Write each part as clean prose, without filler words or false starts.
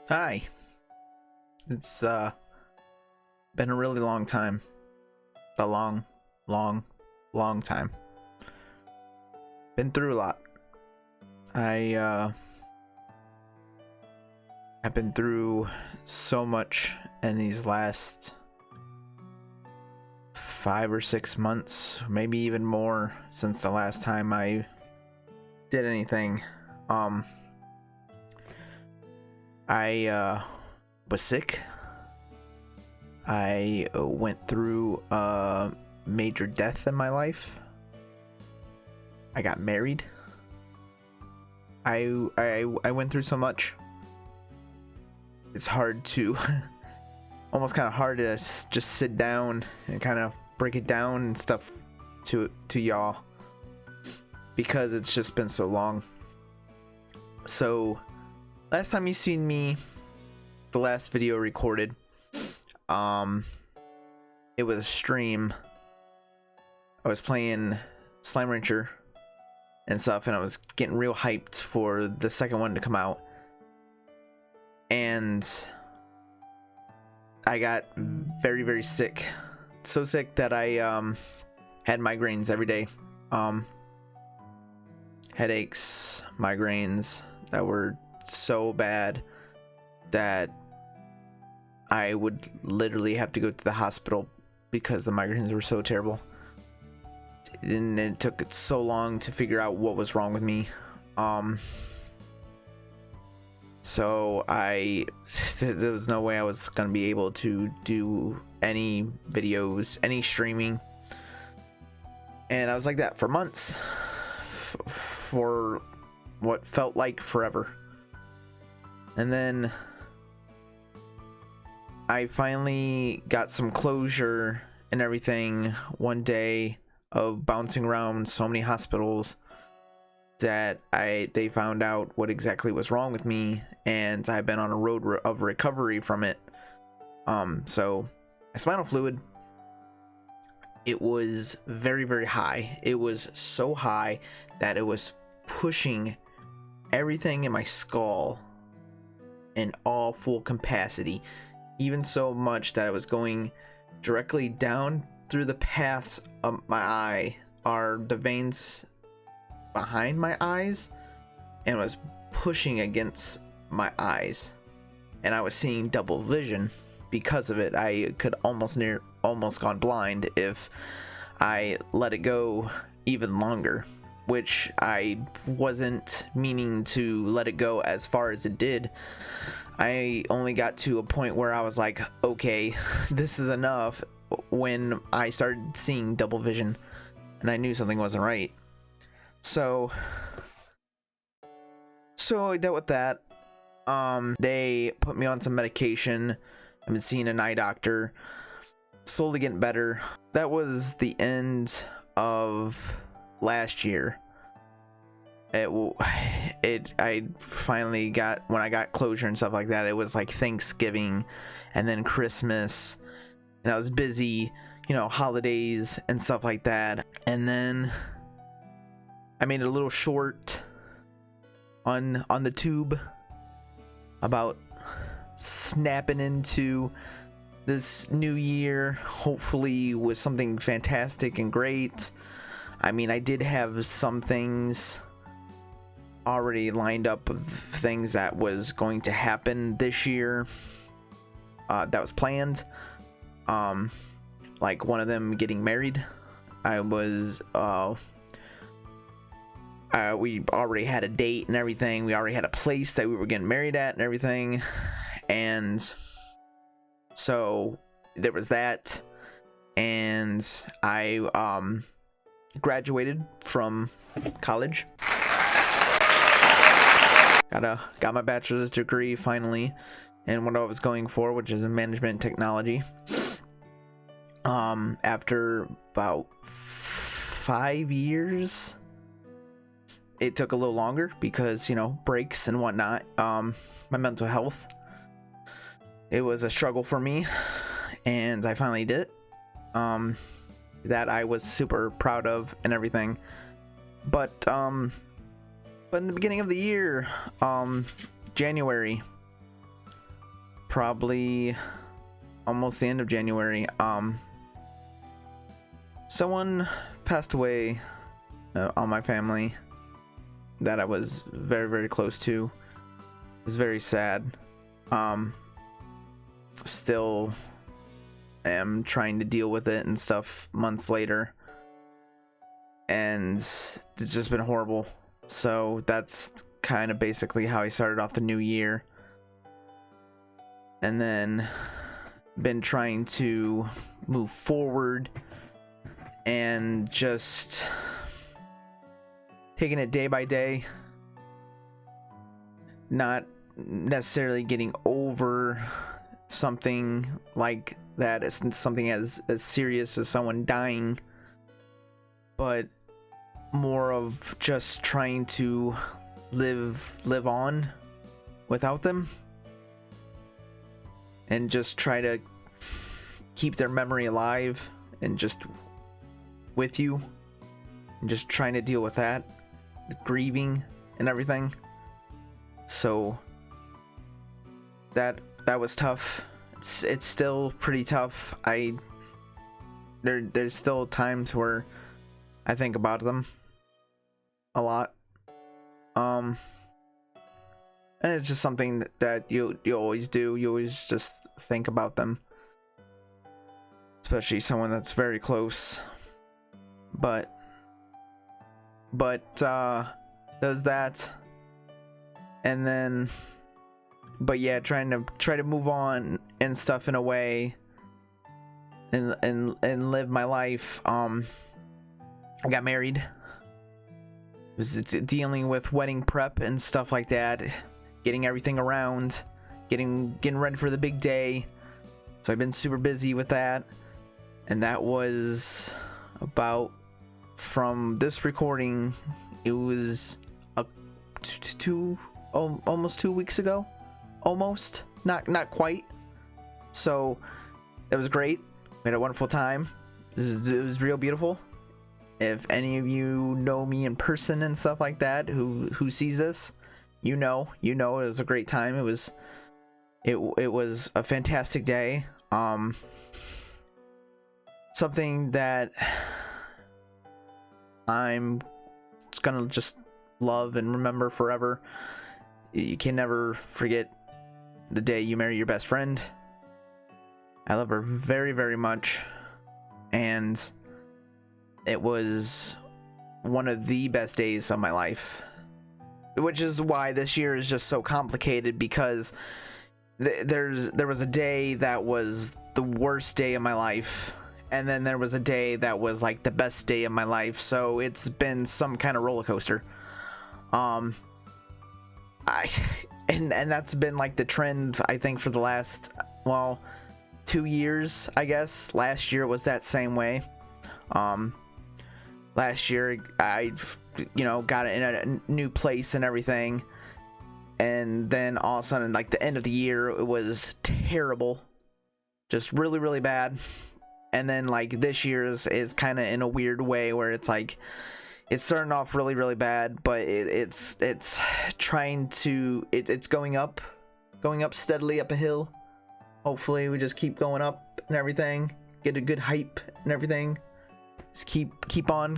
Hi. It's been a really long time. A long time. Been through a lot. I've been through so much in these last 5 or 6 months, maybe even more since the last time I did anything. I was sick. I went through a major death in my life. I got married. I went through so much. It's hard to almost kind of hard to just sit down and kind of break it down and stuff to y'all, because it's just been so long. So last time you seen me, the last video recorded, it was a stream. I was playing Slime Rancher and stuff, and I was getting real hyped for the second one to come out. And I got very, very sick. So sick that I had migraines every day. Headaches, migraines that were so bad that I would literally have to go to the hospital because the migraines were so terrible. And it took so long to figure out what was wrong with me. So there was no way I was gonna be able to do any videos, any streaming, and I was like that for months, for what felt like forever. And then I finally got some closure and everything one day of bouncing around so many hospitals that they found out what exactly was wrong with me, and I've been on a road of recovery from it. So my spinal fluid, it was very, very high. It was so high that it was pushing everything in my skull in all full capacity, even so much that I was going directly down through the paths of my eye, are the veins behind my eyes, and was pushing against my eyes, and I was seeing double vision because of it. I could almost gone blind if I let it go even longer, which I wasn't meaning to let it go as far as it did. I only got to a point where I was like, okay, this is enough, when I started seeing double vision, and I knew something wasn't right. So I dealt with that. They put me on some medication. I've been seeing an eye doctor, slowly getting better. That was the end of last year. I finally got, when I got closure and stuff like that, it was like Thanksgiving and then Christmas, and I was busy, holidays and stuff like that. And then I made a little short on the tube about snapping into this new year, hopefully with something fantastic and great. I mean, I did have some things already lined up of things that was going to happen this year, that was planned. Like one of them getting married. We already had a date and everything. We already had a place that we were getting married at and everything. And so there was that. And I graduated from college. Got my bachelor's degree finally in what I was going for, which is in management technology. After about 5 years, it took a little longer because, breaks and whatnot. My mental health, it was a struggle for me, and I finally did it. That I was super proud of and everything. But in the beginning of the year, January, probably almost the end of January, someone passed away on my family that I was very, very close to. It was very sad. Still am trying to deal with it and stuff months later, and it's just been horrible. So that's kind of basically how I started off the new year, and then been trying to move forward and just taking it day by day, not necessarily getting over something like that. It's something as serious as someone dying, but more of just trying to live on without them, and just try to keep their memory alive and just with you, and just trying to deal with that, grieving and everything. So that was tough. It's still pretty tough. There's still times where I think about them a lot. And it's just something that you always do. You always just think about them, especially someone that's very close. But does that, and then, but yeah, try to move on and stuff in a way, and live my life. I got married. It's dealing with wedding prep and stuff like that, getting everything around, getting ready for the big day. So I've been super busy with that, and that was about, from this recording, it was almost 2 weeks ago, almost, not quite. So it was great. We had a wonderful time. It was real beautiful. If any of you know me in person and stuff like that, who sees this, you know it was a great time. It was a fantastic day. Something that I'm gonna just love and remember forever. You can never forget the day you marry your best friend. I love her very, very much, and it was one of the best days of my life, which is why this year is just so complicated, because there was a day that was the worst day of my life, and then there was a day that was like the best day of my life. So it's been some kind of roller coaster. And that's been like the trend, I think, for the last, 2 years, I guess. Last year was that same way. Last year I got in a new place and everything, and then all of a sudden, like the end of the year, it was terrible, just really, really bad. And then like this year is kind of in a weird way, where it's like it's starting off really, really bad, but it's trying to, it's going up steadily up a hill. Hopefully we just keep going up and everything, get a good hype and everything. Just keep it on,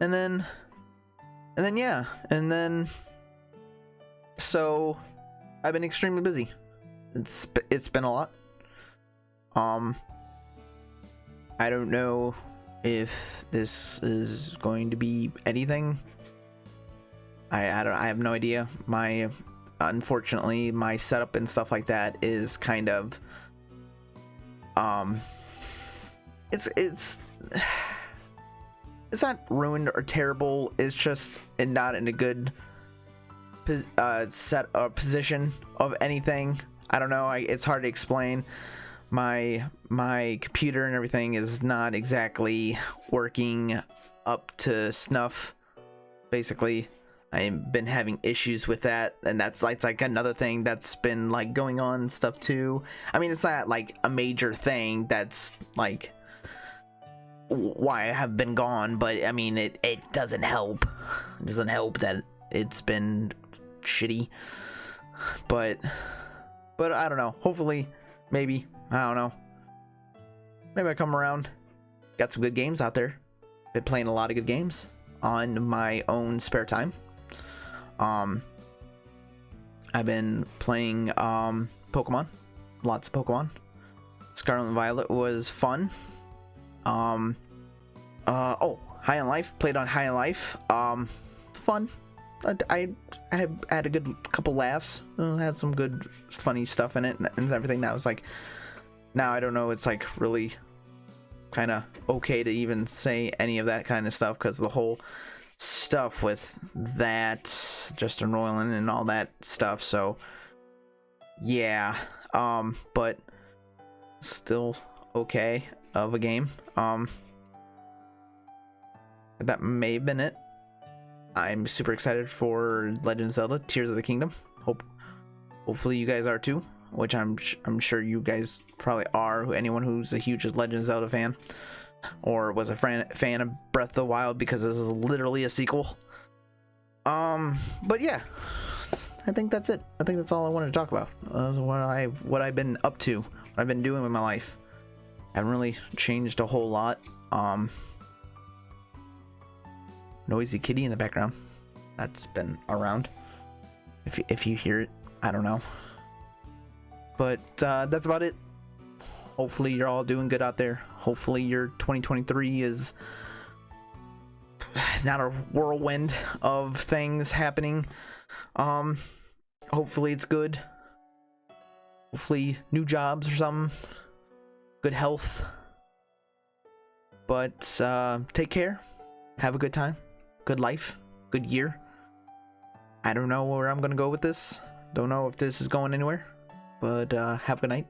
and then so I've been extremely busy. It's been a lot. I don't know if this is going to be anything. I have no idea. Unfortunately, my setup and stuff like that is kind of it's not ruined or terrible. It's just not in a good position of anything. I don't know. It's hard to explain. My computer and everything is not exactly working up to snuff. Basically, I've been having issues with that, and that's like another thing that's been like going on and stuff too. I mean, it's not like a major thing that's like why I have been gone, but I mean, it doesn't help. It doesn't help that it's been shitty. but I don't know. Hopefully, maybe, I don't know. Maybe I come around. Got some good games out there. Been playing a lot of good games on my own spare time. I've been playing Pokemon. Lots of Pokemon. Scarlet and Violet was fun. Oh, High on Life. Played on High on Life. Fun. I had a good couple laughs. Had some good funny stuff in it and everything. Now it's like, now I don't know. It's like really kind of okay to even say any of that kind of stuff because the whole stuff with that Justin Roiland and all that stuff. So yeah, but still okay of a game. That may have been it. I'm super excited for Legend of Zelda Tears of the Kingdom. Hopefully you guys are too, which I'm sure you guys probably are. Anyone who's a huge Legend of Zelda fan or was a fan of Breath of the Wild, because this is literally a sequel. But yeah, I think that's it. I think that's all I wanted to talk about. What I've been up to, what I've been doing with my life. I haven't really changed a whole lot. Noisy kitty in the background. That's been around. If you hear it, I don't know. But that's about it. Hopefully you're all doing good out there. Hopefully your 2023 is not a whirlwind of things happening. Hopefully it's good. Hopefully new jobs or something. Good health. But take care. Have a good time. Good life. Good year. I don't know where I'm gonna go with this. Don't know if this is going anywhere. But have a good night.